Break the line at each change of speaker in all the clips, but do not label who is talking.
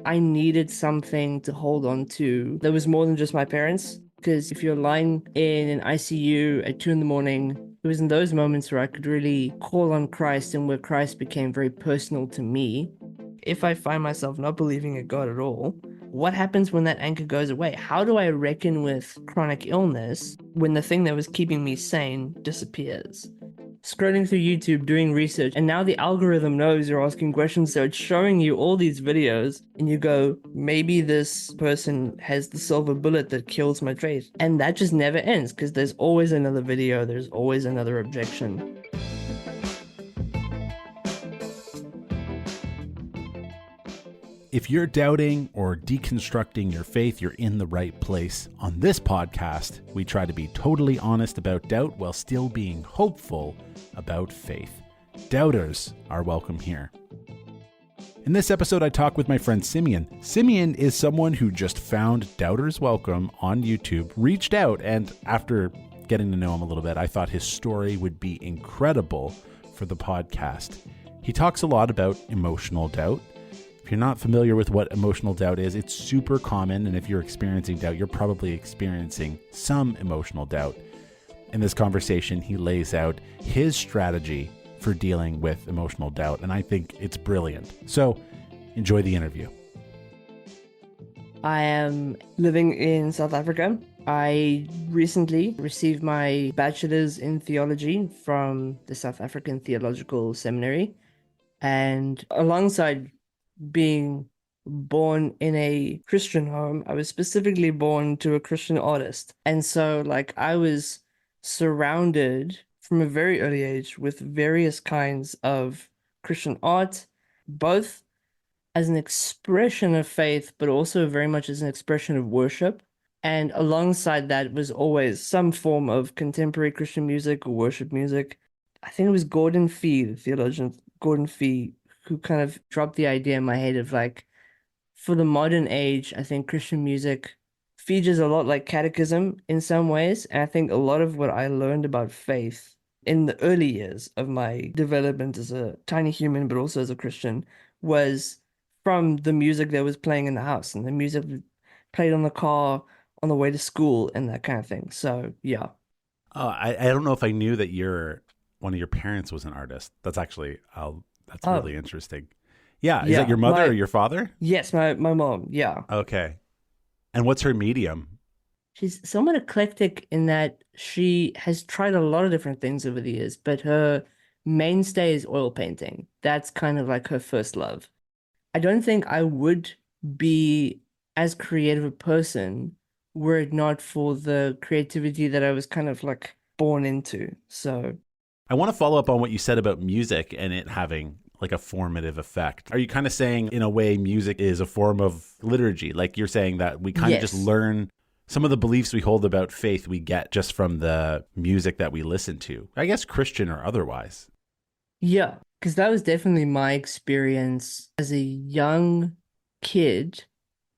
I needed something to hold on to that was more than just my parents. Because if you're lying in an ICU at 2 in the morning, it was in those moments where I could really call on Christ and where Christ became very personal to me. If I find myself not believing in God at all, what happens when that anchor goes away? How do I reckon with chronic illness when the thing that was keeping me sane disappears? Scrolling through YouTube, doing research, and now the algorithm knows you're asking questions, so it's showing you all these videos, and you go, maybe this person has the silver bullet that kills my faith. And that just never ends, because there's always another video, there's always another objection.
If you're doubting or deconstructing your faith, you're in the right place. On this podcast, we try to be totally honest about doubt while still being hopeful about faith. Doubters are welcome here. In this episode, I talk with my friend Simeon. Simeon is someone who just found Doubters Welcome on YouTube, reached out, and after getting to know him a little bit, I thought his story would be incredible for the podcast. He talks a lot about emotional doubt. If you're not familiar with what emotional doubt is, it's super common, and if you're experiencing doubt, you're probably experiencing some emotional doubt. In this conversation, he lays out his strategy for dealing with emotional doubt, and I think it's brilliant. So, enjoy the interview.
I am living in South Africa. I recently received my bachelor's in theology from the South African Theological Seminary, and alongside being born in a Christian home, I was specifically born to a Christian artist. And so, I was surrounded from a very early age with various kinds of Christian art, both as an expression of faith, but also very much as an expression of worship. And alongside that was always some form of contemporary Christian music or worship music. I think it was Gordon Fee, the theologian Gordon Fee, who kind of dropped the idea in my head of for the modern age, I think Christian music features a lot like catechism in some ways. And I think a lot of what I learned about faith in the early years of my development as a tiny human, but also as a Christian, was from the music that was playing in the house and the music that played on the car on the way to school and that kind of thing. So, yeah.
I don't know if I knew that one of your parents was an artist. That's actually, that's really interesting. Yeah. Is that your mother or your father?
Yes, my mom. Yeah.
Okay. And what's her medium?
She's somewhat eclectic in that she has tried a lot of different things over the years, but her mainstay is oil painting. That's kind of like her first love. I don't think I would be as creative a person were it not for the creativity that I was kind of born into. So
I want to follow up on what you said about music and it having a formative effect. Are you kind of saying, in a way, music is a form of liturgy? Like you're saying that we kind of just learn some of the beliefs we hold about faith we get just from the music that we listen to, I guess Christian or otherwise.
Yeah, because that was definitely my experience as a young kid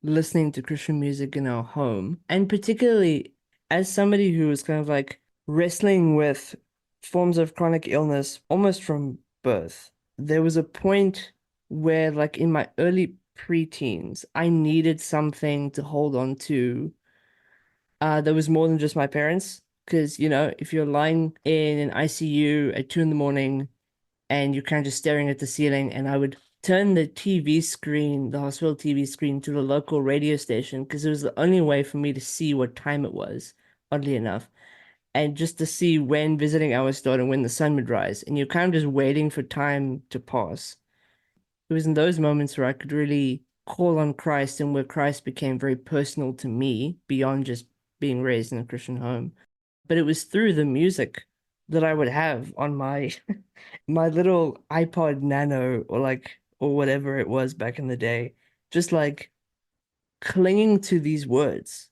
listening to Christian music in our home. And particularly as somebody who was kind of wrestling with forms of chronic illness almost from birth. There was a point where, in my early preteens, I needed something to hold on to that was more than just my parents. Because, if you're lying in an ICU at 2 in the morning and you're kind of just staring at the ceiling, and I would turn the TV screen, the hospital TV screen, to the local radio station because it was the only way for me to see what time it was, oddly enough. And just to see when visiting hours started and when the sun would rise. And you're kind of just waiting for time to pass. It was in those moments where I could really call on Christ and where Christ became very personal to me beyond just being raised in a Christian home. But it was through the music that I would have on my my little iPod Nano or whatever it was back in the day, just clinging to these words.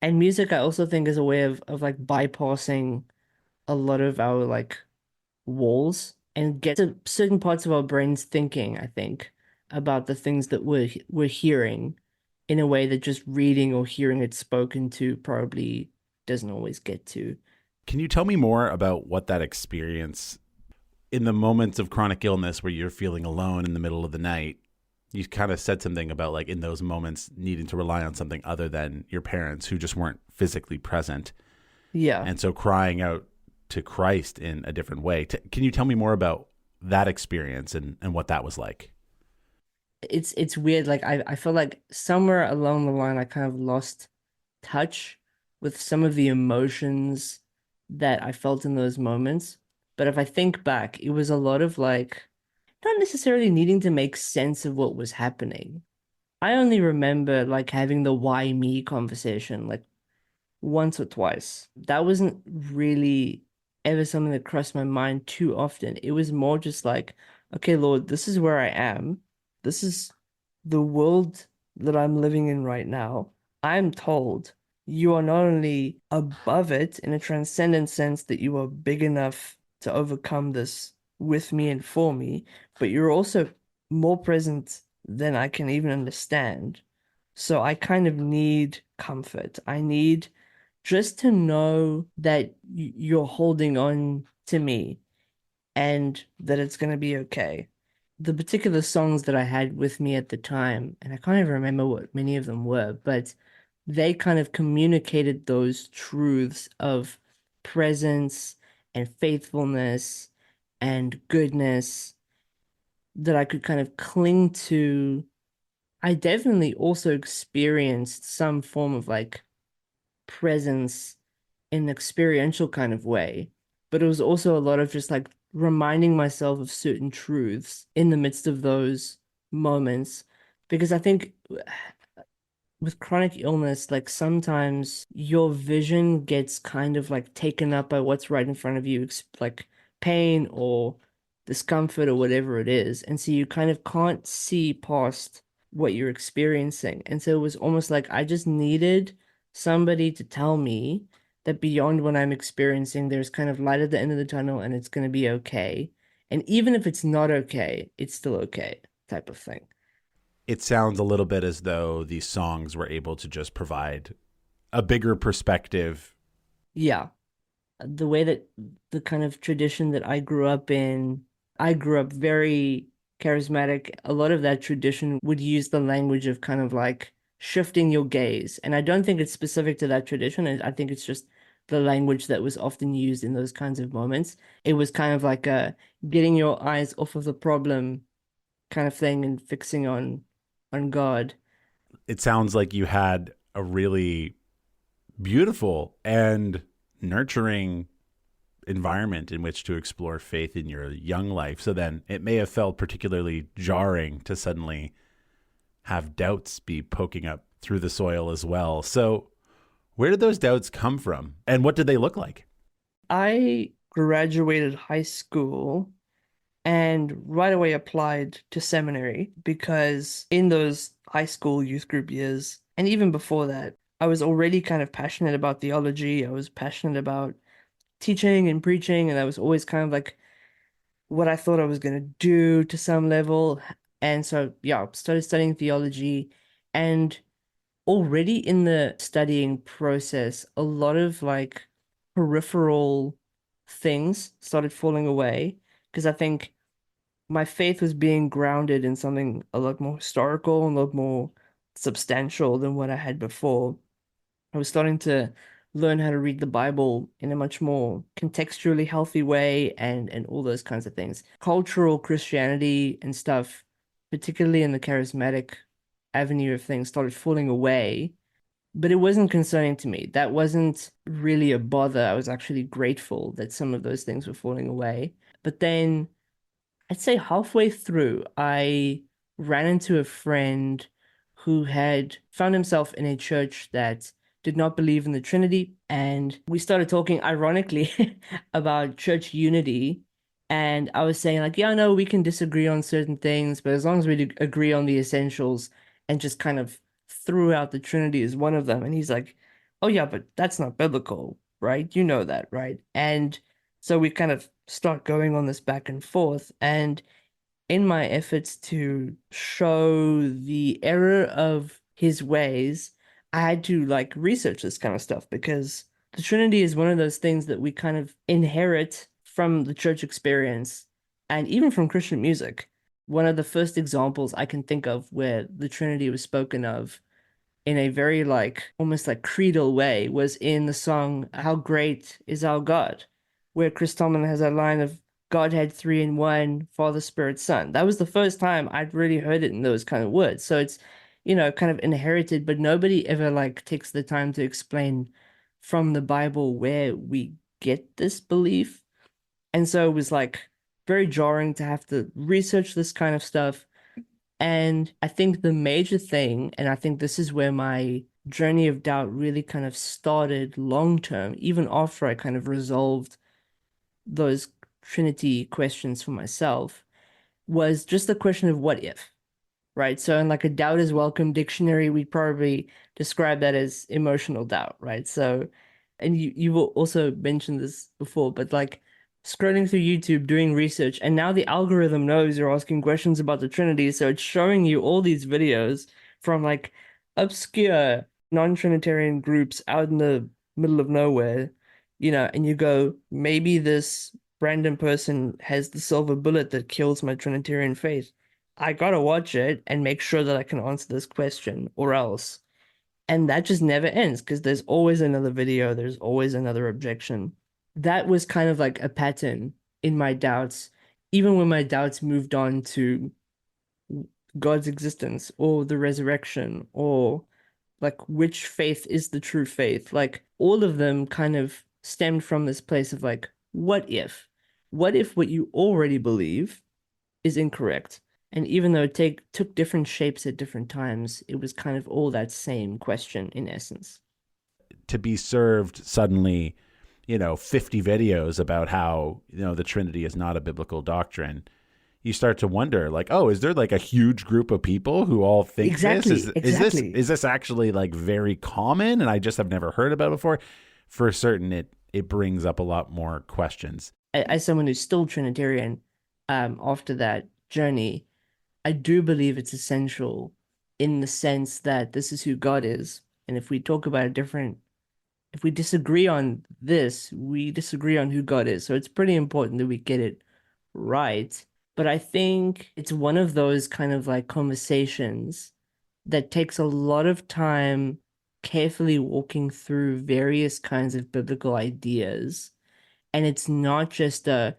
And music, I also think, is a way of bypassing a lot of our walls and get to certain parts of our brains thinking, I think, about the things that we're hearing in a way that just reading or hearing it spoken to probably doesn't always get to.
Can you tell me more about what that experience in the moments of chronic illness where you're feeling alone in the middle of the night? You kind of said something about like in those moments needing to rely on something other than your parents who just weren't physically present.
Yeah.
And so crying out to Christ in a different way. Can you tell me more about that experience and what that was like?
It's weird. Like I feel like somewhere along the line I kind of lost touch with some of the emotions that I felt in those moments. But if I think back, it was a lot of like not necessarily needing to make sense of what was happening. I only remember like having the why me conversation like once or twice. That wasn't really ever something that crossed my mind too often. It was more just like, okay, Lord, this is where I am. This is the world that I'm living in right now. I'm told you are not only above it in a transcendent sense that you are big enough to overcome this with me and for me, but you're also more present than I can even understand. So I kind of need comfort. I need just to know that you're holding on to me and that it's going to be okay. The particular songs that I had with me at the time, and I can't even remember what many of them were, but they kind of communicated those truths of presence and faithfulness and goodness that I could kind of cling to. I definitely also experienced some form of like presence in an experiential kind of way, but it was also a lot of just like reminding myself of certain truths in the midst of those moments. Because I think with chronic illness, like sometimes your vision gets kind of like taken up by what's right in front of you, like pain or discomfort or whatever it is. And so you kind of can't see past what you're experiencing. And so it was almost like I just needed somebody to tell me that beyond what I'm experiencing, there's kind of light at the end of the tunnel and it's going to be okay. And even if it's not okay, it's still okay, type of thing.
It sounds a little bit as though these songs were able to just provide a bigger perspective.
Yeah. The way that the kind of tradition that I grew up in, I grew up very charismatic. A lot of that tradition would use the language of kind of like shifting your gaze. And I don't think it's specific to that tradition. I think it's just the language that was often used in those kinds of moments. It was kind of like a getting your eyes off of the problem kind of thing and fixing on God.
It sounds like you had a really beautiful and nurturing environment in which to explore faith in your young life. So then it may have felt particularly jarring to suddenly have doubts be poking up through the soil as well. So, where did those doubts come from and what did they look like?
I graduated high school and right away applied to seminary because in those high school youth group years, and even before that, I was already kind of passionate about theology. I was passionate about teaching and preaching, and that was always kind of like what I thought I was going to do to some level. And so, yeah, started studying theology, and already in the studying process, a lot of like peripheral things started falling away because I think my faith was being grounded in something a lot more historical and a lot more substantial than what I had before. I was starting to learn how to read the Bible in a much more contextually healthy way and all those kinds of things. Cultural Christianity and stuff, particularly in the charismatic avenue of things, started falling away, but it wasn't concerning to me. That wasn't really a bother. I was actually grateful that some of those things were falling away. But then I'd say halfway through, I ran into a friend who had found himself in a church that did not believe in the Trinity. And we started talking, ironically, about church unity. And I was saying, like, yeah, no, we can disagree on certain things, but as long as we agree on the essentials and just kind of threw out the Trinity as one of them. And he's like, oh, yeah, but that's not biblical, right? You know that, right? And so we kind of start going on this back and forth. And in my efforts to show the error of his ways, I had to like research this kind of stuff because the Trinity is one of those things that we kind of inherit from the church experience and even from Christian music. one of the first examples I can think of where the Trinity was spoken of in a very like almost like creedal way was in the song How Great Is Our God, where Chris Tomlin has a line of Godhead three in one, Father, Spirit, Son. That was the first time I'd really heard it in those kind of words. So it's, kind of inherited, but nobody ever like takes the time to explain from the Bible where we get this belief. And so it was like very jarring to have to research this kind of stuff. And I think the major thing, and I think this is where my journey of doubt really kind of started long term, even after I kind of resolved those Trinity questions for myself, was just the question of what if, right? So in like a doubt is welcome dictionary, we probably describe that as emotional doubt, right? So, and you will also mentioned this before, but like scrolling through YouTube, doing research, and now the algorithm knows you're asking questions about the Trinity, so it's showing you all these videos from like obscure non-Trinitarian groups out in the middle of nowhere, and you go, maybe this random person has the silver bullet that kills my Trinitarian faith. I gotta watch it and make sure that I can answer this question or else. And that just never ends because there's always another video, there's always another objection. That was kind of like a pattern in my doubts, even when my doubts moved on to God's existence or the resurrection or like which faith is the true faith. Like all of them kind of stemmed from this place of like, what if? What if what you already believe is incorrect? And even though it took different shapes at different times, it was kind of all that same question in essence.
To be served suddenly, 50 videos about how, the Trinity is not a biblical doctrine, you start to wonder like, oh, is there like a huge group of people who all think this?
Exactly, exactly.
Is this actually like very common and I just have never heard about it before? For certain, it brings up a lot more questions.
As someone who's still Trinitarian, after that journey, I do believe it's essential in the sense that this is who God is. And if we disagree on this, we disagree on who God is. So it's pretty important that we get it right. But I think it's one of those kind of like conversations that takes a lot of time carefully walking through various kinds of biblical ideas. And it's not just you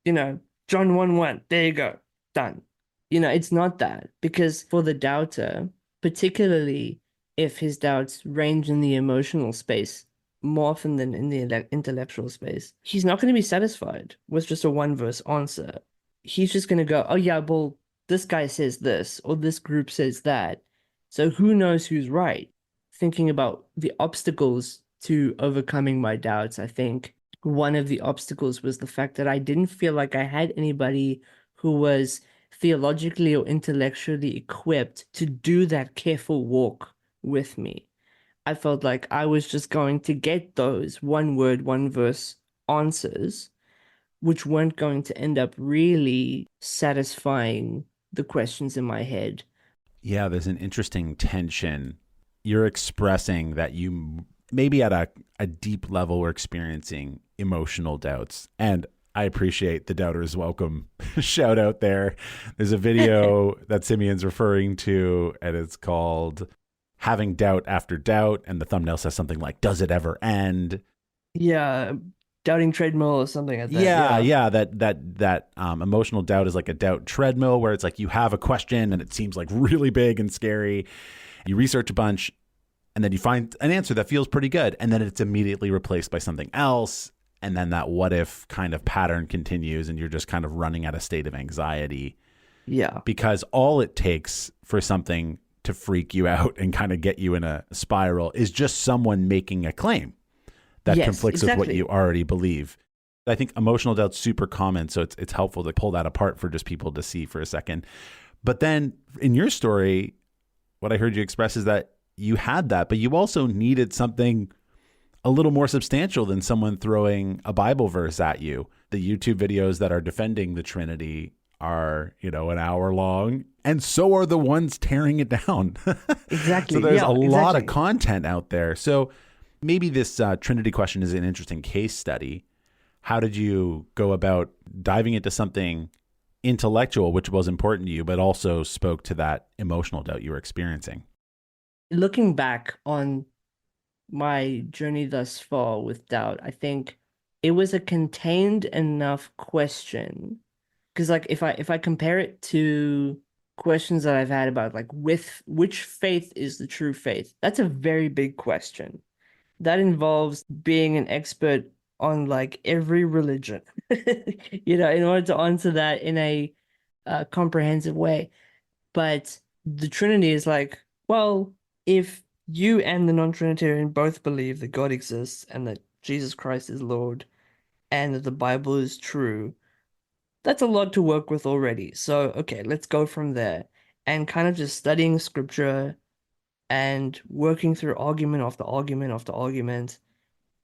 know, John 1:1, there you go, done. It's not that because for the doubter, particularly if his doubts range in the emotional space more often than in the intellectual space, he's not going to be satisfied with just a one verse answer. He's just going to go, oh, yeah, well, this guy says this or this group says that. So who knows who's right? Thinking about the obstacles to overcoming my doubts, I think one of the obstacles was the fact that I didn't feel like I had anybody who was theologically or intellectually equipped to do that careful walk with me. I felt like I was just going to get those one word, one verse answers, which weren't going to end up really satisfying the questions in my head.
Yeah, there's an interesting tension. You're expressing that you maybe at a deep level are experiencing emotional doubts. And I appreciate the doubters welcome shout out there. There's a video that Simeon's referring to, and it's called Having Doubt After Doubt. And the thumbnail says something like, does it ever end?
Yeah, doubting treadmill or something like that.
Yeah. That emotional doubt is like a doubt treadmill where it's like you have a question and it seems like really big and scary. You research a bunch and then you find an answer that feels pretty good. And then it's immediately replaced by something else. And then that what if kind of pattern continues and you're just kind of running at a state of anxiety.
Yeah.
Because all it takes for something to freak you out and kind of get you in a spiral is just someone making a claim that conflicts with what you already believe. I think emotional doubt's super common, so it's helpful to pull that apart for just people to see for a second. But then in your story, what I heard you express is that you had that, but you also needed something a little more substantial than someone throwing a Bible verse at you. The YouTube videos that are defending the Trinity are, an hour long, and so are the ones tearing it down.
Exactly.
So there's a lot of content out there. So maybe this Trinity question is an interesting case study. How did you go about diving into something intellectual, which was important to you, but also spoke to that emotional doubt you were experiencing.
Looking back on my journey thus far with doubt, I think it was a contained enough question. Because like if I compare it to questions that I've had about like with which faith is the true faith, that's a very big question. That involves being an expert on like every religion, in order to answer that in a comprehensive way. But the Trinity is like, well, if you and the non-Trinitarian both believe that God exists and that Jesus Christ is Lord and that the Bible is true, that's a lot to work with already. So, okay, let's go from there and kind of just studying scripture and working through argument after argument after argument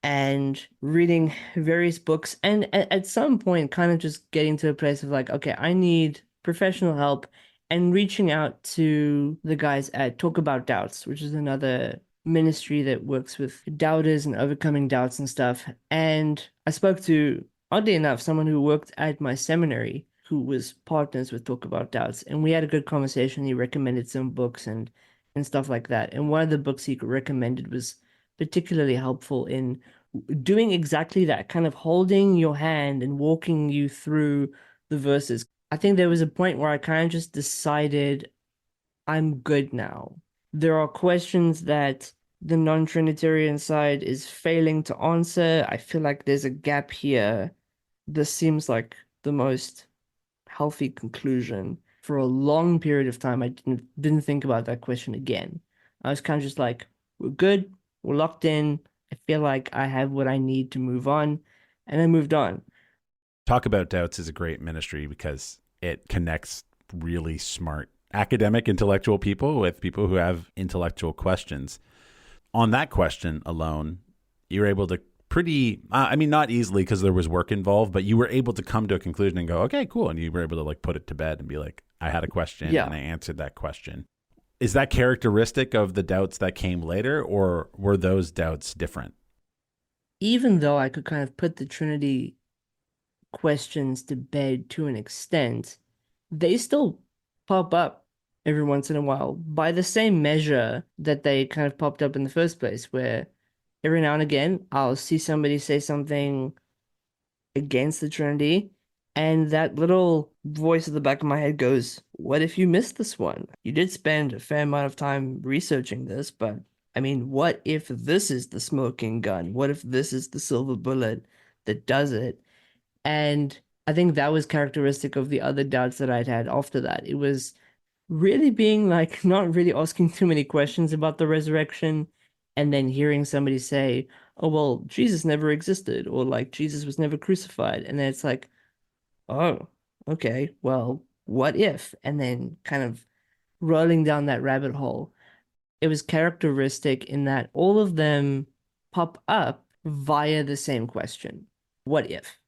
and reading various books and at some point kind of just getting to a place of like, okay, I need professional help and reaching out to the guys at Talk About Doubts, which is another ministry that works with doubters and overcoming doubts and stuff. And I spoke to, oddly enough, someone who worked at my seminary who was partners with Talk About Doubts, and we had a good conversation. He recommended some books and stuff like that. And one of the books he recommended was particularly helpful in doing exactly that, kind of holding your hand and walking you through the verses. I think there was a point where I kind of just decided I'm good now. There are questions that the non-Trinitarian side is failing to answer. I feel like there's a gap here. This seems like the most healthy conclusion. For a long period of time, I didn't think about that question again. I was kind of just like, we're good, we're locked in. I feel like I have what I need to move on, and I moved on.
Talk About Doubts is a great ministry because it connects really smart academic intellectual people with people who have intellectual questions. On that question alone, you're able to I mean, not easily because there was work involved, but you were able to come to a conclusion and go, okay, cool. And you were able to like put it to bed and be like, I had a question
Yeah,
and I answered that question. Is that characteristic of the doubts that came later, or were those doubts different?
even though I could kind of put the Trinity questions to bed to an extent, they still pop up every once in a while by the same measure that they kind of popped up in the first place, where every now and again I'll see somebody say something against the Trinity, and that little voice at the back of my head goes, what if you missed this one? You did spend a fair amount of time researching this, but I mean, what if this is the smoking gun? What if this is the silver bullet that does it? And I think that was characteristic of the other doubts that I'd had after that. It was really being like not really asking too many questions about the resurrection and then hearing somebody say, oh, well, Jesus never existed, or like Jesus was never crucified. And then it's like, oh, okay, well, what if? And then kind of rolling down that rabbit hole. It was characteristic in that all of them pop up via the same question. What if?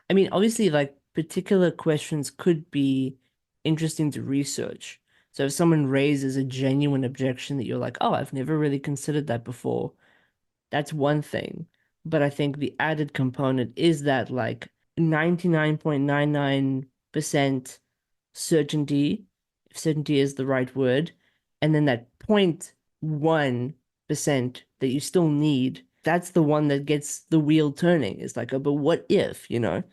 I mean, obviously, like particular questions could be interesting to research. So if someone raises a genuine objection that you're like, oh, I've never really considered that before, that's one thing. But I think the added component is that like 99.99% certainty, if certainty is the right word, and then that 0.1% that you still need, that's the one that gets the wheel turning. It's like, oh, but what if, you know?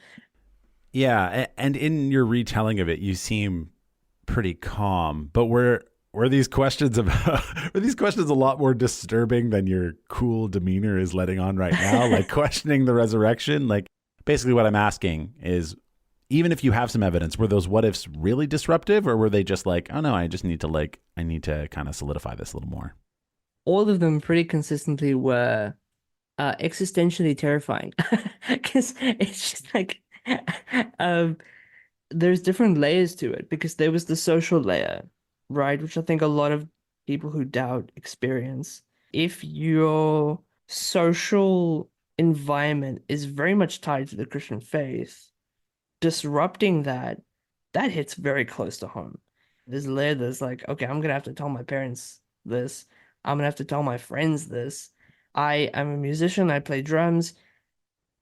Yeah, and in your retelling of it, you seem pretty calm. But were these questions about were these questions a lot more disturbing than your cool demeanor is letting on right now? Like questioning the resurrection? Like basically what I'm asking is, even if you have some evidence, were those what ifs really disruptive, or were they just like, oh no, I need to kind of solidify this a little more?
All of them pretty consistently were existentially terrifying because it's just like um there's different layers to it because there was the social layer, right, which I think a lot of people who doubt experience. If your social environment is very much tied to the Christian faith, disrupting that hits very close to home. There's a layer that's like, okay, I'm gonna have to tell my parents this. I'm gonna have to tell my friends this. I am a musician, I play drums.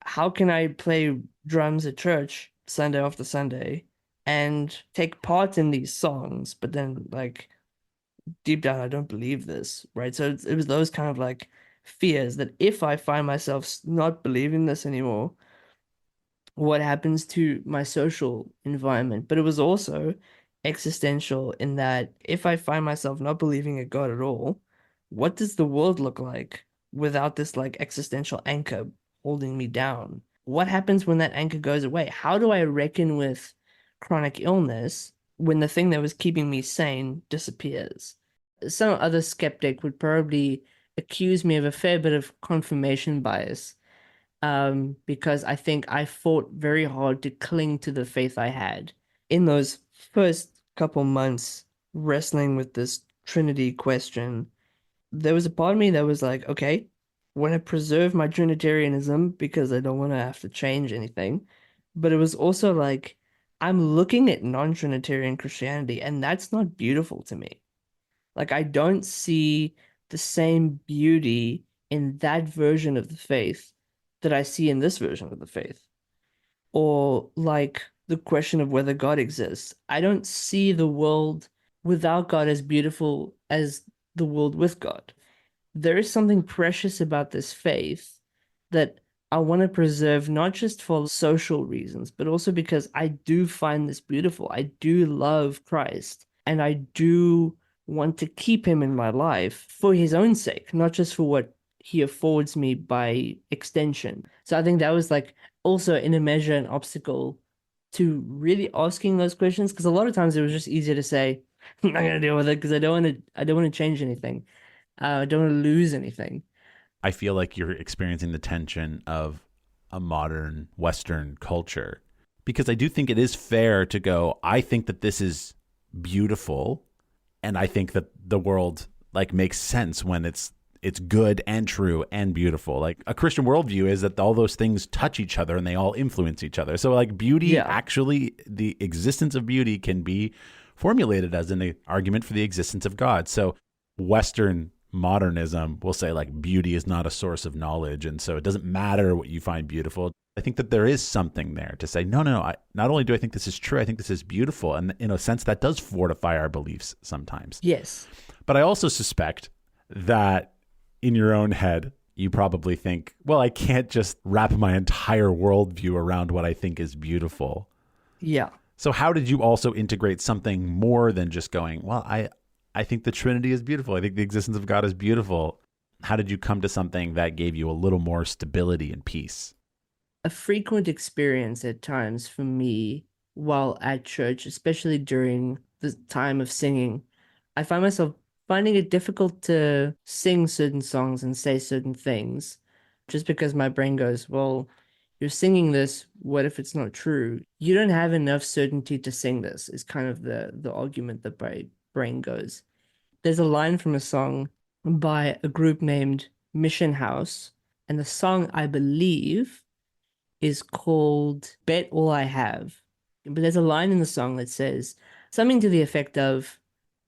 How can I play drums at church Sunday after Sunday? and take part in these songs, but then like deep down, I don't believe this, right? So it was those kind of like fears that if I find myself not believing this anymore, what happens to my social environment? But it was also existential in that if I find myself not believing in God at all, what does the world look like without this like existential anchor holding me down? What happens when that anchor goes away? How do I reckon with chronic illness when the thing that was keeping me sane disappears? Some other skeptic would probably accuse me of a fair bit of confirmation bias, because I think I fought very hard to cling to the faith I had. In those first couple months wrestling with this Trinity question, there was a part of me that was like, okay, I want to preserve my Trinitarianism because I don't want to have to change anything. But it was also like, I'm looking at non-Trinitarian Christianity, and that's not beautiful to me. Like, I don't see the same beauty in that version of the faith that I see in this version of the faith. Or like the question of whether God exists. I don't see the world without God as beautiful as the world with God. There is something precious about this faith that I want to preserve, not just for social reasons, but also because I do find this beautiful. I do love Christ, and I do want to keep him in my life for his own sake, not just for what he affords me by extension. So I think that was like also in a measure an obstacle to really asking those questions, because a lot of times it was just easier to say, I'm not gonna deal with it because I don't want to change anything. I don't want to lose anything.
I feel like you're experiencing the tension of a modern Western culture because I do think it is fair to go, I think that this is beautiful. And I think that the world like makes sense when it's good and true and beautiful. Like a Christian worldview is that all those things touch each other and they all influence each other. So like beauty,
Yeah.
actually, the existence of beauty can be formulated as an argument for the existence of God. So Western modernism will say like beauty is not a source of knowledge, and so it doesn't matter what you find beautiful. I think that there is something there to say, no, not only do I think this is true, I think this is beautiful. And in a sense, that does fortify our beliefs sometimes.
Yes.
But I also suspect that in your own head, you probably think, well, I can't just wrap my entire worldview around what I think is beautiful.
Yeah.
So how did you also integrate something more than just going, well, I think the Trinity is beautiful. I think the existence of God is beautiful. How did you come to something that gave you a little more stability and peace?
A frequent experience at times for me while at church, especially during the time of singing, I find myself finding it difficult to sing certain songs and say certain things just because my brain goes, well, you're singing this, what if it's not true? You don't have enough certainty to sing this, is kind of the argument that my brain goes. There's a line from a song by a group named Mission House, and the song, I believe, is called Bet All I Have. But there's a line in the song that says something to the effect of,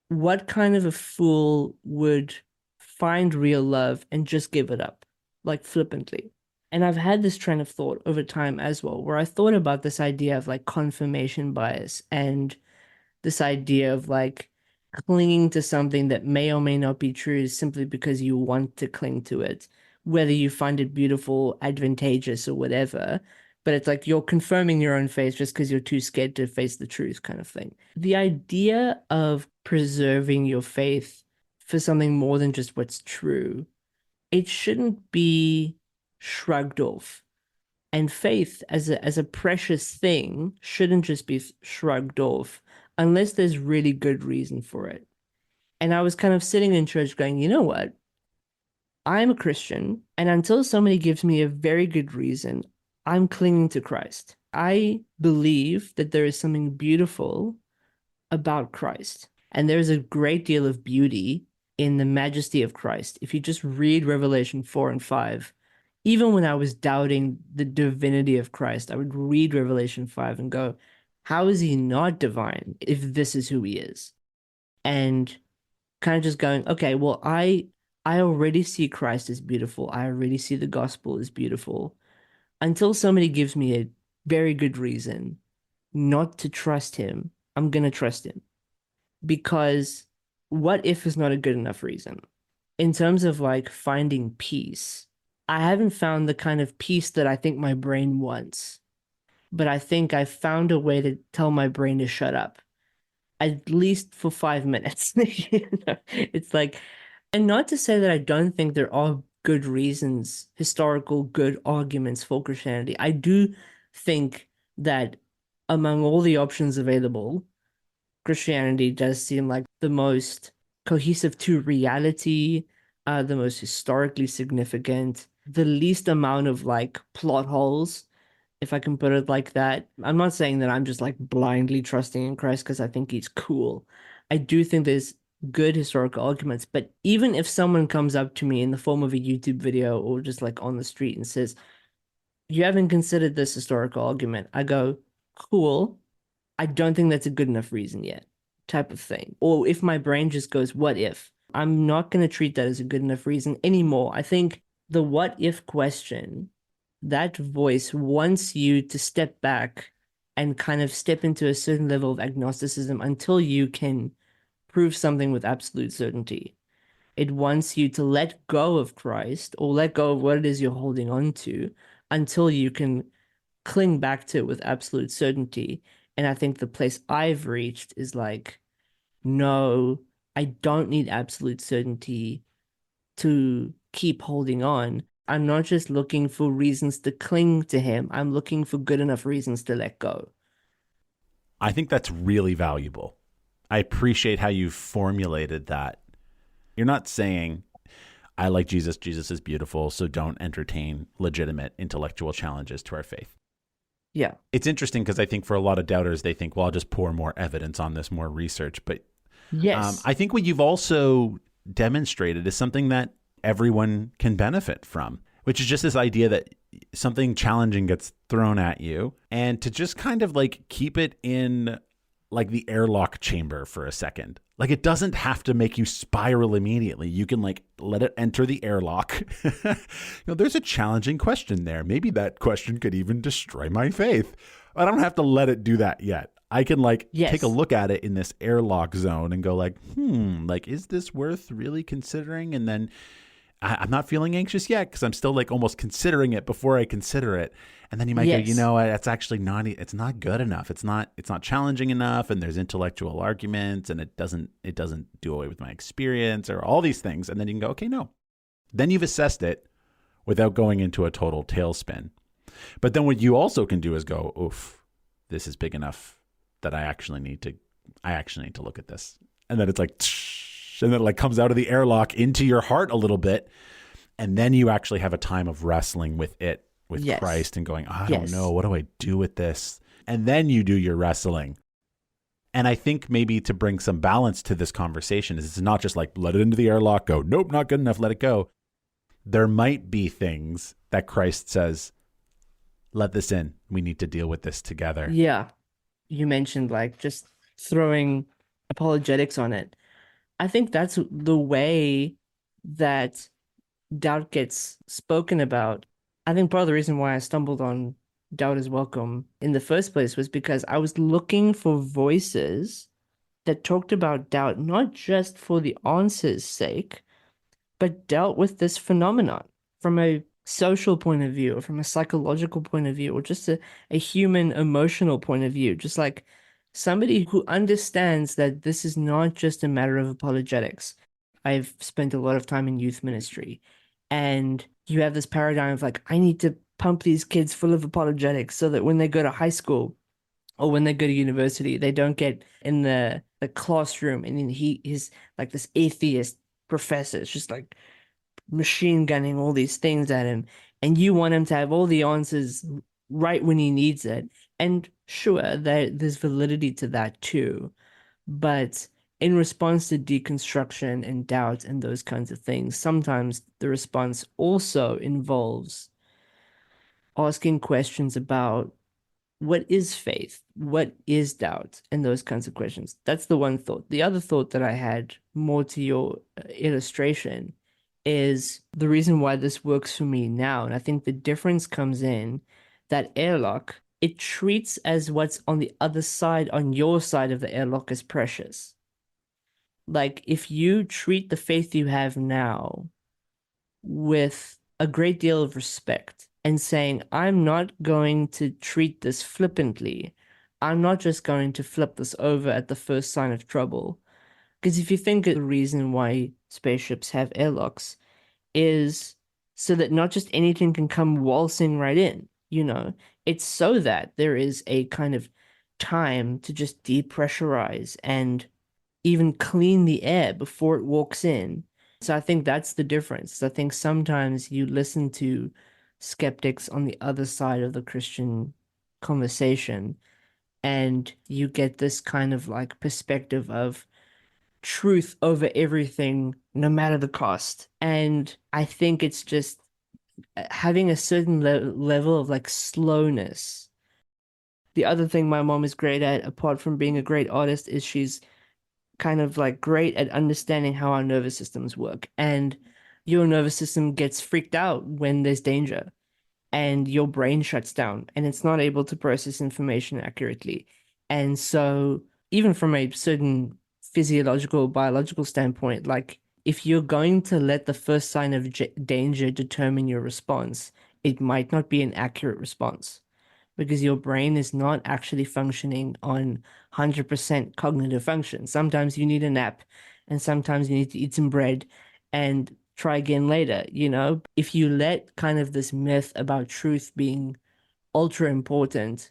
what kind of a fool would find real love and just give it up, like flippantly? And I've had this train of thought over time as well, where I thought about this idea of like confirmation bias and this idea of like clinging to something that may or may not be true simply because you want to cling to it, whether you find it beautiful, advantageous, or whatever. But it's like you're confirming your own faith just because you're too scared to face the truth, kind of thing. The idea of preserving your faith for something more than just what's true, it shouldn't be shrugged off. And faith as a precious thing shouldn't just be shrugged off unless there's really good reason for it. And I was kind of sitting in church going, you know what? I'm a Christian, and until somebody gives me a very good reason, I'm clinging to Christ. I believe that there is something beautiful about Christ. And there's a great deal of beauty in the majesty of Christ. If you just read Revelation 4 and 5, even when I was doubting the divinity of Christ, I would read Revelation 5 and go, how is he not divine if this is who he is? And kind of just going, okay, well, I already see Christ as beautiful. I already see the gospel as beautiful. Until somebody gives me a very good reason, not to trust him, I'm gonna trust him because what if is not a good enough reason. In terms of like finding peace, I haven't found the kind of peace that I think my brain wants, but I think I found a way to tell my brain to shut up, at least for 5 minutes. It's like, and not to say that I don't think there are good reasons, historical good arguments for Christianity. I do think that among all the options available, Christianity does seem like the most cohesive to reality, the most historically significant, the least amount of like plot holes, if I can put it like that. I'm not saying that I'm just like blindly trusting in Christ because I think he's cool. I do think there's good historical arguments, but even if someone comes up to me in the form of a YouTube video or just like on the street and says, "You haven't considered this historical argument," I go, "Cool. I don't think that's a good enough reason yet," type of thing. Or if my brain just goes, "What if?" I'm not going to treat that as a good enough reason anymore. I think the what if question, that voice wants you to step back and kind of step into a certain level of agnosticism until you can prove something with absolute certainty. It wants you to let go of Christ or let go of what it is you're holding on to until you can cling back to it with absolute certainty. And I think the place I've reached is like, no, I don't need absolute certainty to keep holding on. I'm not just looking for reasons to cling to him. I'm looking for good enough reasons to let go.
I think that's really valuable. I appreciate how you formulated that. You're not saying, I like Jesus, Jesus is beautiful, so don't entertain legitimate intellectual challenges to our faith.
Yeah.
It's interesting because I think for a lot of doubters, they think, well, I'll just pour more evidence on this, more research. But
Yes.
I think what you've also demonstrated is something that everyone can benefit from, which is just this idea that something challenging gets thrown at you and to just kind of like keep it in like the airlock chamber for a second. Like it doesn't have to make you spiral immediately. You can like let it enter the airlock. There's a challenging question there. Maybe that question could even destroy my faith. I don't have to let it do that yet. I can like take a
Yes.
look at it in this airlock zone and go like, like, is this worth really considering? And then I'm not feeling anxious yet because I'm still like almost considering it before I consider it. And then you might go,
Yes.
it's actually not, it's not good enough. It's not challenging enough. And there's intellectual arguments and it doesn't do away with my experience or all these things. And then you can go, okay, no. Then you've assessed it without going into a total tailspin. But then what you also can do is go, oof, this is big enough that I actually need to look at this. And then it's like, and then it like comes out of the airlock into your heart a little bit. And then you actually have a time of wrestling with it, with
Yes.
Christ and going, I don't
Yes.
know, what do I do with this? And then you do your wrestling. And I think maybe to bring some balance to this conversation is it's not just like, let it into the airlock, go, nope, not good enough, let it go. There might be things that Christ says, let this in. We need to deal with this together.
Yeah. You mentioned like just throwing apologetics on it. I think that's the way that doubt gets spoken about. I think part of the reason why I stumbled on Doubt is Welcome in the first place was because I was looking for voices that talked about doubt, not just for the answer's sake, but dealt with this phenomenon from a social point of view, or from a psychological point of view, or just a human emotional point of view. Just like somebody who understands that this is not just a matter of apologetics. I've spent a lot of time in youth ministry, and you have this paradigm of like, I need to pump these kids full of apologetics so that when they go to high school or when they go to university, they don't get in the classroom and then he is like this atheist professor. It's just like machine gunning all these things at him, and you want him to have all the answers right when he needs it. And sure, there's validity to that too. But in response to deconstruction and doubt and those kinds of things, sometimes the response also involves asking questions about what is faith? What is doubt? And those kinds of questions. That's the one thought. The other thought that I had, more to your illustration, is the reason why this works for me now. And I think the difference comes in that airlock. it treats as what's on the other side, on your side of the airlock, as precious. Like if you treat the faith you have now with a great deal of respect and saying, I'm not going to treat this flippantly. I'm not just going to flip this over at the first sign of trouble. Because if you think the reason why spaceships have airlocks is so that not just anything can come waltzing right in, it's so that there is a kind of time to just depressurize and even clean the air before it walks in. So I think that's the difference. I think sometimes you listen to skeptics on the other side of the Christian conversation, and you get this kind of like perspective of truth over everything, no matter the cost. And I think it's just having a certain level of like slowness. The other thing my mom is great at, apart from being a great artist, is she's kind of like great at understanding how our nervous systems work. And your nervous system gets freaked out when there's danger, and your brain shuts down and it's not able to process information accurately. And so, even from a certain physiological, biological standpoint, like if you're going to let the first sign of danger determine your response, it might not be an accurate response because your brain is not actually functioning on 100% cognitive function. Sometimes you need a nap, and sometimes you need to eat some bread and try again later, If you let kind of this myth about truth being ultra important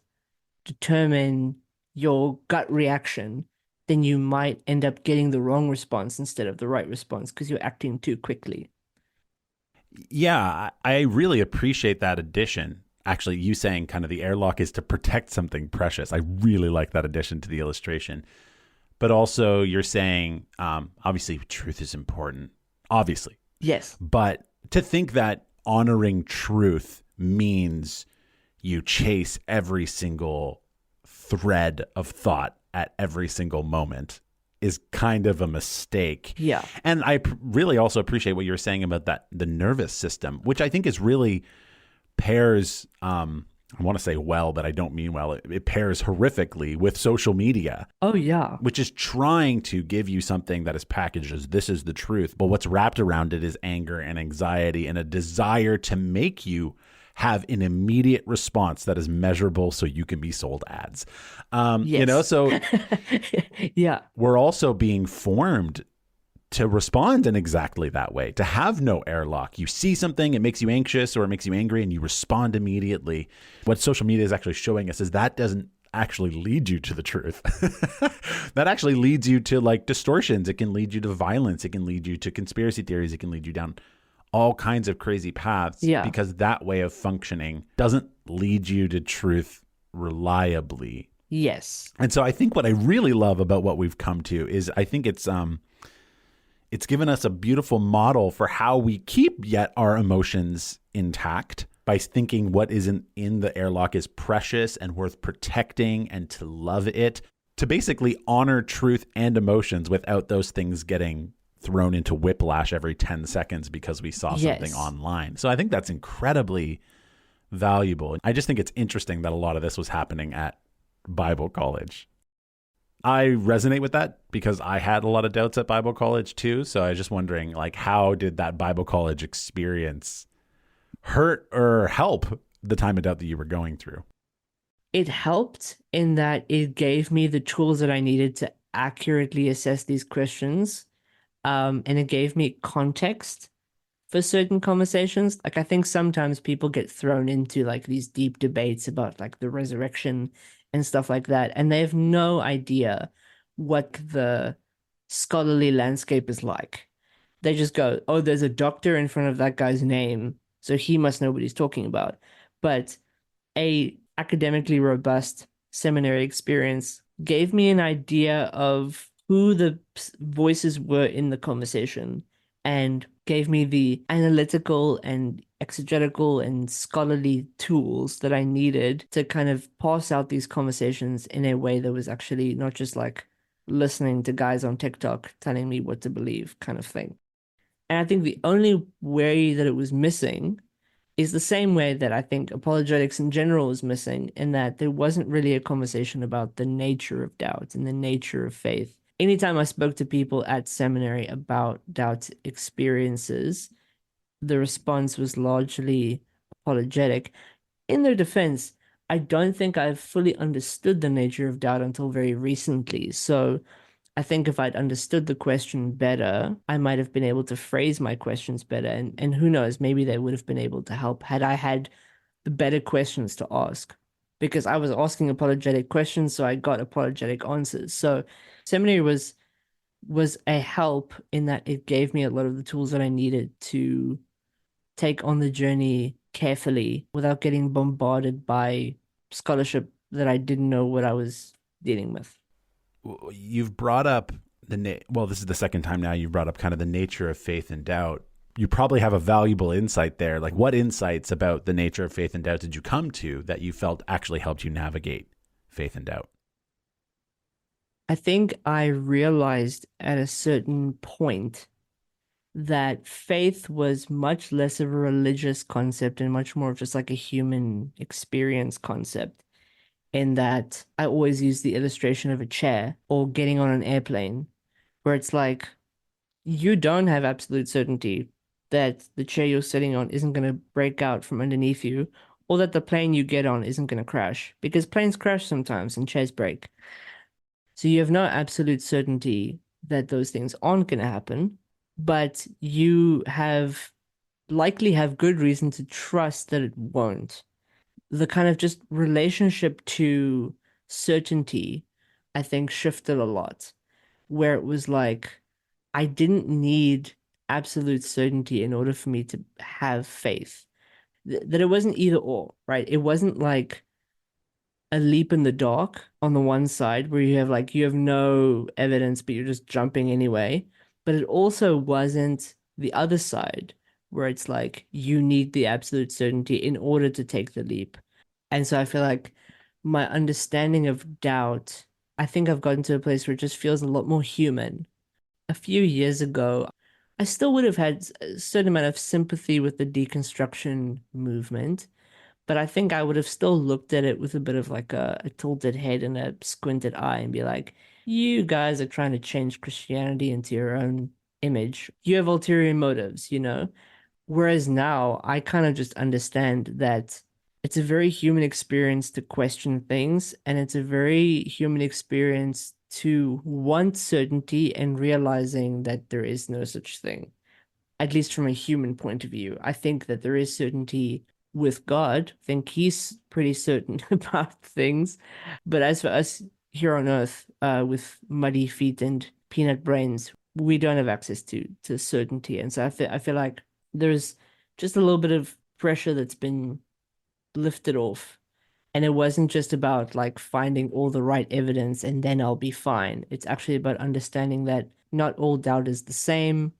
determine your gut reaction, then you might end up getting the wrong response instead of the right response because you're acting too quickly.
Yeah, I really appreciate that addition. Actually, you saying kind of the airlock is to protect something precious. I really like that addition to the illustration. But also, you're saying, obviously, truth is important, obviously.
Yes.
But to think that honoring truth means you chase every single thread of thought at every single moment is kind of a mistake.
Yeah.
And I really also appreciate what you're saying about that, the nervous system, which I think is really pairs, I want to say well, but I don't mean well. It pairs horrifically with social media.
Oh, yeah.
Which is trying to give you something that is packaged as this is the truth. But what's wrapped around it is anger and anxiety and a desire to make you have an immediate response that is measurable so you can be sold ads.
Yes.
So
yeah.
we're also being formed to respond in exactly that way, to have no airlock. You see something, it makes you anxious or it makes you angry, and you respond immediately. What social media is actually showing us is that doesn't actually lead you to the truth. That actually leads you to like distortions. It can lead you to violence. It can lead you to conspiracy theories. It can lead you down all kinds of crazy paths because that way of functioning doesn't lead you to truth reliably.
Yes.
And so I think what I really love about what we've come to is I think it's given us a beautiful model for how we keep yet our emotions intact by thinking what isn't in the airlock is precious and worth protecting and to love it, to basically honor truth and emotions without those things getting thrown into whiplash every 10 seconds because we saw something online. So I think that's incredibly valuable. I just think it's interesting that a lot of this was happening at Bible college. I resonate with that because I had a lot of doubts at Bible college too. So I was just wondering, like, how did that Bible college experience hurt or help the time of doubt that you were going through?
It helped in that it gave me the tools that I needed to accurately assess these questions. And it gave me context for certain conversations. Like I think sometimes people get thrown into like these deep debates about like the resurrection and stuff like that, and they have no idea what the scholarly landscape is like. They just go, oh, there's a doctor in front of that guy's name, so he must know what he's talking about. But a academically robust seminary experience gave me an idea of who the voices were in the conversation and gave me the analytical and exegetical and scholarly tools that I needed to kind of parse out these conversations in a way that was actually not just like listening to guys on TikTok telling me what to believe kind of thing. And I think the only way that it was missing is the same way that I think apologetics in general is missing, in that there wasn't really a conversation about the nature of doubt and the nature of faith. Anytime I spoke to people at seminary about doubt experiences, the response was largely apologetic. In their defense, I don't think I've fully understood the nature of doubt until very recently. So I think if I'd understood the question better, I might have been able to phrase my questions better. And who knows, maybe they would have been able to help had I had the better questions to ask. Because I was asking apologetic questions, so I got apologetic answers. So seminary was a help in that it gave me a lot of the tools that I needed to take on the journey carefully without getting bombarded by scholarship that I didn't know what I was dealing with.
You've brought up well, this is the second time now you've brought up kind of the nature of faith and doubt. You probably have a valuable insight there. Like, what insights about the nature of faith and doubt did you come to that you felt actually helped you navigate faith and doubt?
I think I realized at a certain point that faith was much less of a religious concept and much more of just like a human experience concept. In that I always use the illustration of a chair or getting on an airplane, where it's like you don't have absolute certainty that the chair you're sitting on isn't going to break out from underneath you, or that the plane you get on isn't going to crash, because planes crash sometimes and chairs break. So you have no absolute certainty that those things aren't going to happen, but you have likely have good reason to trust that it won't. The kind of just relationship to certainty, I think, shifted a lot, where it was like I didn't need absolute certainty in order for me to have faith. That it wasn't either or, right? It wasn't like a leap in the dark on the one side where you have no evidence, but you're just jumping anyway. But it also wasn't the other side where it's like you need the absolute certainty in order to take the leap. And so I feel like my understanding of doubt, I think I've gotten to a place where it just feels a lot more human. A few years ago, I still would have had a certain amount of sympathy with the deconstruction movement, but I think I would have still looked at it with a bit of like a tilted head and a squinted eye and be like, you guys are trying to change Christianity into your own image. You have ulterior motives, you know? Whereas now I kind of just understand that it's a very human experience to question things, and it's a very human experience to want certainty and realizing that there is no such thing, at least from a human point of view. I think that there is certainty with God. I think he's pretty certain about things. But as for us here on Earth, with muddy feet and peanut brains, we don't have access to certainty. And so I feel like there's just a little bit of pressure that's been lifted off. And it wasn't just about like finding all the right evidence and then I'll be fine. It's actually about understanding that not all doubt is the same,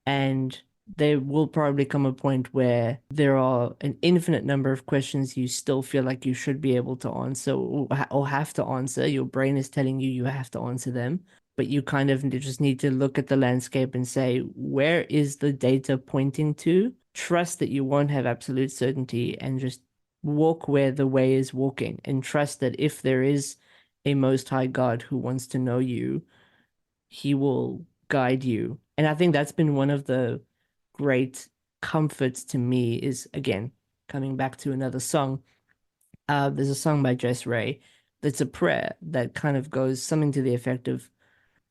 and there will probably come a point where there are an infinite number of questions you still feel like you should be able to answer or have to answer. Your brain is telling you you have to answer them, but you kind of just need to look at the landscape and say, where is the data pointing to? Trust that you won't have absolute certainty and just walk where the way is walking, and trust that if there is a most high God who wants to know you, he will guide you. And I think that's been one of the great comforts to me is, again, coming back to another song. There's a song by Jess Ray that's a prayer that kind of goes something to the effect of,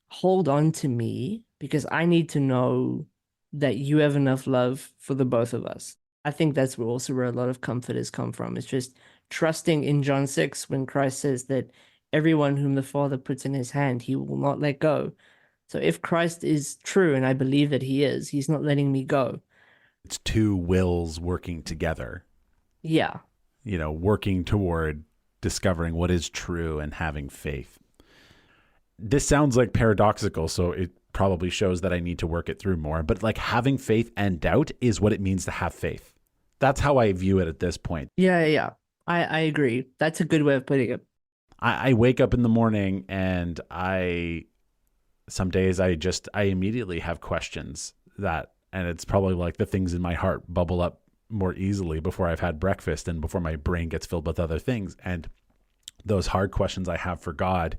hold on to me because I need to know that you have enough love for the both of us. I think that's where also where a lot of comfort has come from. It's just trusting in John 6 when Christ says that everyone whom the Father puts in his hand, he will not let go. So if Christ is true, and I believe that he is, he's not letting me go.
It's two wills working together,
Yeah.
working toward discovering what is true and having faith. This sounds like paradoxical, so it probably shows that I need to work it through more. But like having faith and doubt is what it means to have faith. That's how I view it at this point.
Yeah. I agree. That's a good way of putting it.
I wake up in the morning and some days I immediately have questions and it's probably like the things in my heart bubble up more easily before I've had breakfast and before my brain gets filled with other things. And those hard questions I have for God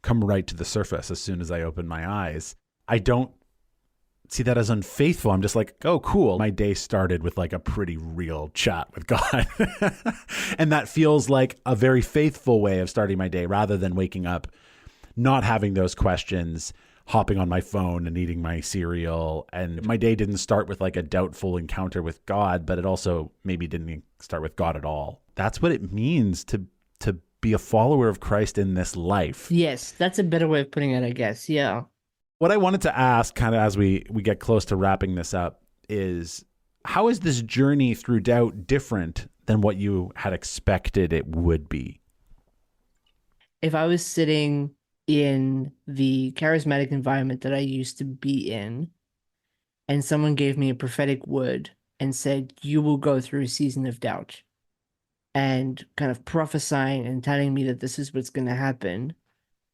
come right to the surface as soon as I open my eyes. I don't see that as unfaithful. I'm just like, oh, cool. My day started with like a pretty real chat with God. And that feels like a very faithful way of starting my day rather than waking up, not having those questions, hopping on my phone and eating my cereal. And my day didn't start with like a doubtful encounter with God, but it also maybe didn't start with God at all. That's what it means to be a follower of Christ in this life.
Yes, that's a better way of putting it, I guess. Yeah.
What I wanted to ask, kind of as we get close to wrapping this up, is how is this journey through doubt different than what you had expected it would be?
If I was sitting in the charismatic environment that I used to be in, and someone gave me a prophetic word and said, you will go through a season of doubt, and kind of prophesying and telling me that this is what's going to happen,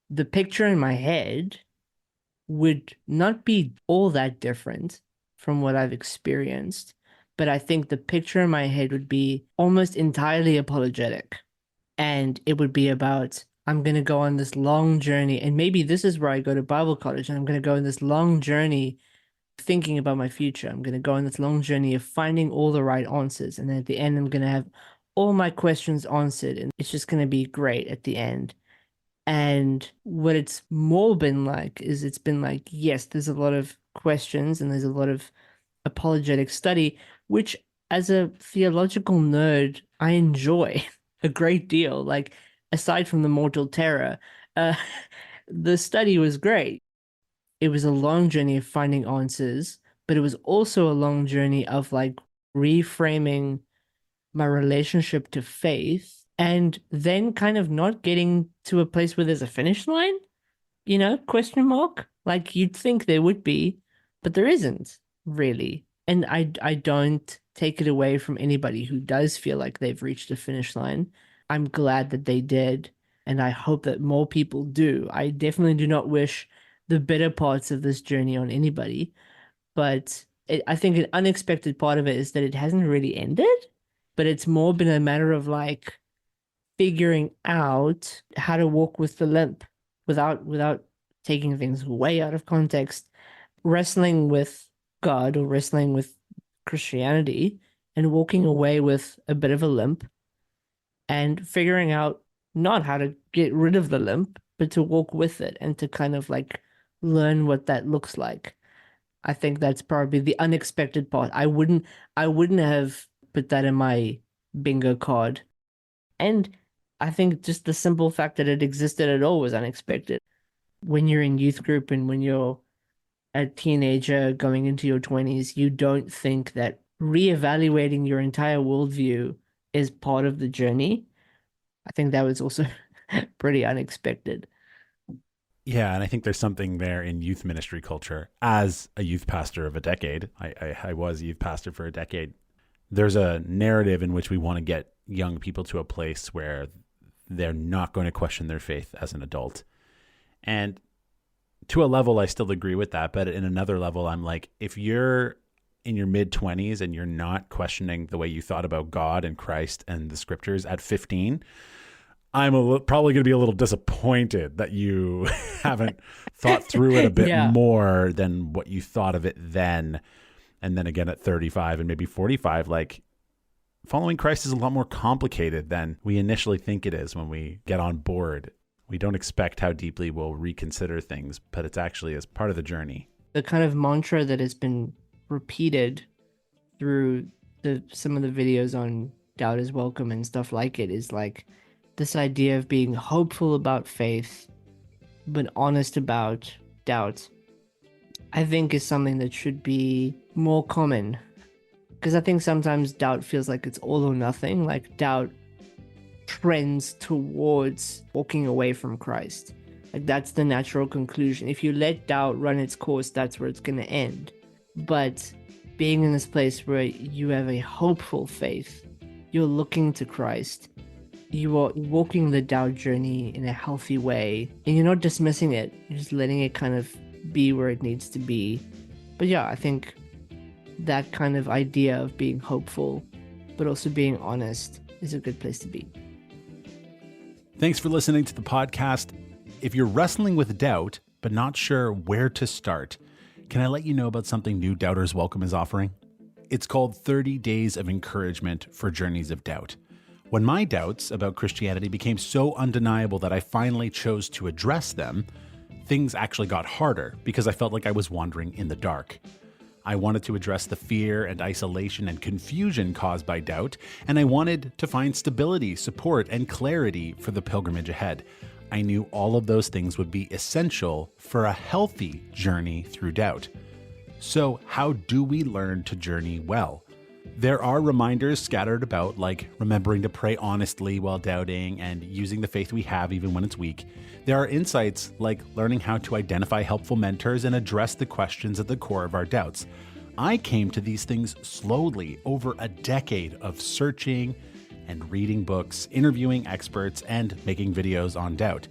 the picture in my head would not be all that different from what I've experienced. But I think the picture in my head would be almost entirely apologetic. And it would be about, I'm going to go on this long journey. And maybe this is where I go to Bible college, and I'm going to go on this long journey thinking about my future. I'm going to go on this long journey of finding all the right answers. And then at the end, I'm going to have all my questions answered. And it's just going to be great at the end. And what it's more been like is it's been like, yes, there's a lot of questions and there's a lot of apologetic study, which as a theological nerd, I enjoy a great deal. Like, aside from the mortal terror, uh, the study was great. It was a long journey of finding answers, but it was also a long journey of like reframing my relationship to faith and then kind of not getting to a place where there's a finish line, question mark. Like you'd think there would be, but there isn't really. And I don't take it away from anybody who does feel like they've reached a finish line. I'm glad that they did, and I hope that more people do. I definitely do not wish the bitter parts of this journey on anybody, but I think an unexpected part of it is that it hasn't really ended, but it's more been a matter of like figuring out how to walk with the limp without taking things way out of context, wrestling with God or wrestling with Christianity and walking away with a bit of a limp and figuring out not how to get rid of the limp, but to walk with it and to kind of like learn what that looks like. I think that's probably the unexpected part. I wouldn't have put that in my bingo card. And I think just the simple fact that it existed at all was unexpected. When you're in youth group and when you're a teenager going into your 20s, you don't think that reevaluating your entire worldview is part of the journey. I think that was also pretty unexpected.
Yeah, and I think there's something there in youth ministry culture. As a youth pastor of a decade, I was a youth pastor for a decade. There's a narrative in which we want to get young people to a place where they're not going to question their faith as an adult. And to a level, I still agree with that. But in another level, I'm like, if you're in your mid-20s and you're not questioning the way you thought about God and Christ and the scriptures at 15, I'm probably going to be a little disappointed that you haven't thought through it a bit
Yeah.
more than what you thought of it then. And then again at 35 and maybe 45, like following Christ is a lot more complicated than we initially think it is when we get on board. We don't expect how deeply we'll reconsider things, but it's actually as part of the journey.
The kind of mantra that has been repeated through some of the videos on doubt is welcome and stuff like it is like this idea of being hopeful about faith, but honest about doubt, I think is something that should be more common. Because I think sometimes doubt feels like it's all or nothing. Like doubt trends towards walking away from Christ. Like that's the natural conclusion. If you let doubt run its course, that's where it's going to end. But being in this place where you have a hopeful faith, you're looking to Christ, you are walking the doubt journey in a healthy way, and you're not dismissing it, you're just letting it kind of be where it needs to be. But yeah, I think that kind of idea of being hopeful but also being honest is a good place to be.
Thanks for listening to the podcast. If you're wrestling with doubt, but not sure where to start, can I let you know about something new Doubters Welcome is offering? It's called 30 Days of Encouragement for Journeys of Doubt. When my doubts about Christianity became so undeniable that I finally chose to address them, things actually got harder because I felt like I was wandering in the dark. I wanted to address the fear and isolation and confusion caused by doubt, and I wanted to find stability, support, and clarity for the pilgrimage ahead. I knew all of those things would be essential for a healthy journey through doubt. So, how do we learn to journey well? There are reminders scattered about, like remembering to pray honestly while doubting and using the faith we have even when it's weak. There are insights like learning how to identify helpful mentors and address the questions at the core of our doubts. I came to these things slowly over a decade of searching and reading books, interviewing experts, and making videos on doubt.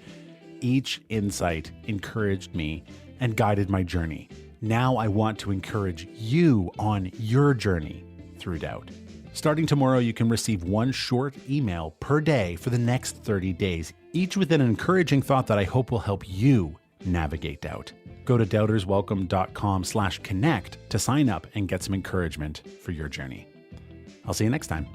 Each insight encouraged me and guided my journey. Now I want to encourage you on your journey through doubt. Starting tomorrow, you can receive one short email per day for the next 30 days, each with an encouraging thought that I hope will help you navigate doubt. Go to doubterswelcome.com/connect to sign up and get some encouragement for your journey. I'll see you next time.